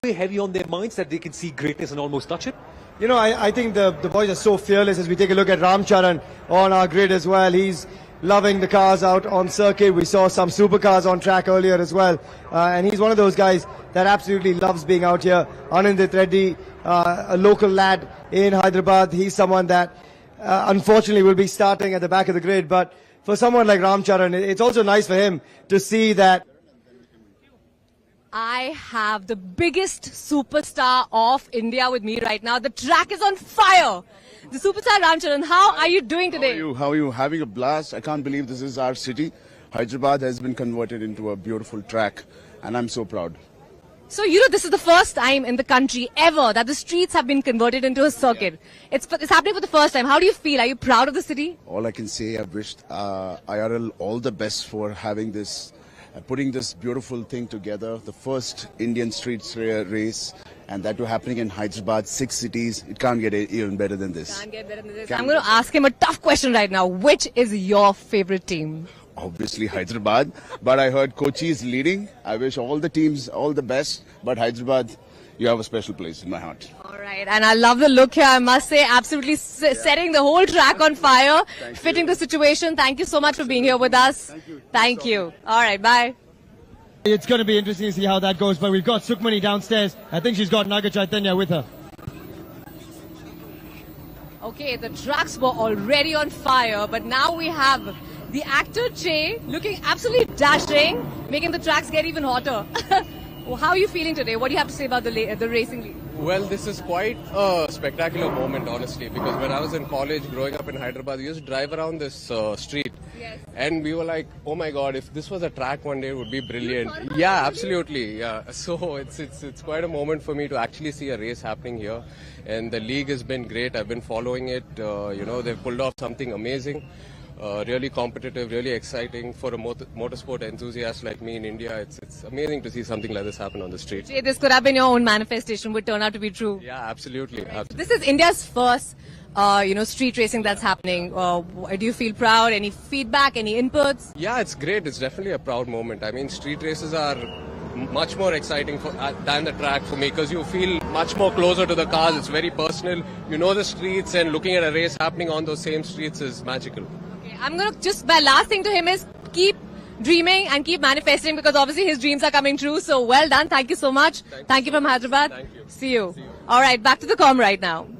they heavy on their minds that they can see greatness and almost touch it? You know, I think the boys are so fearless. As we take a look at Ramcharan on our grid as well, he's loving the cars out on circuit. We saw some supercars on track earlier as well. And he's one of those guys that absolutely loves being out here. Anindit Reddy, a local lad in Hyderabad. He's someone that unfortunately will be starting at the back of the grid. But for someone like Ramcharan, it's also nice for him to see that I have the biggest superstar of India with me right now. The track is on fire. The superstar Ramcharan, how are you doing today? How are you? Having a blast. I can't believe this is our city. Hyderabad has been converted into a beautiful track, and I'm so proud. So, you know, this is the first time in the country ever that the streets have been converted into a circuit. It's happening for the first time. How do you feel? Are you proud of the city? All I can say, I've wished IRL all the best for having this, putting this beautiful thing together. The first Indian streets race, and that too happening in Hyderabad, 6 cities. It can't get even better than this. Can't get better than this. I'm going to ask him a tough question right now. Which is your favorite team? Obviously Hyderabad, but I heard Kochi is leading. I wish all the teams all the best, but Hyderabad, you have a special place in my heart. All right, and I love the look here, I must say, absolutely setting the whole track on fire, fitting the situation. Thank you so much for being here with us. Thank you. All right, bye. it's going to be interesting to see how that goes. But we've got Sukhmani downstairs. I think she's got Naga Chaitanya with her. Okay, the tracks were already on fire, but now we have the actor Che looking absolutely dashing, making the tracks get even hotter. Well, how are you feeling today? What do you have to say about the racing league? Well, this is quite a spectacular moment, honestly, because when I was in college, growing up in Hyderabad, we used to drive around this street. Yes. And we were like, oh my God, if this was a track one day, it would be brilliant. Yeah, absolutely. Yeah. So it's quite a moment for me to actually see a race happening here. And the league has been great. I've been following it. They've pulled off something amazing. Really competitive, really exciting for a motorsport enthusiast like me in India. It's amazing to see something like this happen on the street. Che, this could have been your own manifestation, would turn out to be true. Yeah, absolutely. This is India's first, street racing that's happening. Do you feel proud? Any feedback? Any inputs? Yeah, it's great. It's definitely a proud moment. I mean, street races are much more exciting than the track for me because you feel much more closer to the cars. It's very personal. You know the streets, and looking at a race happening on those same streets is magical. I'm going to my last thing to him is keep dreaming and keep manifesting, because obviously his dreams are coming true. So well done. Thank you so much. Thank you from Hyderabad. Thank you. See you. All right, back to the com right now.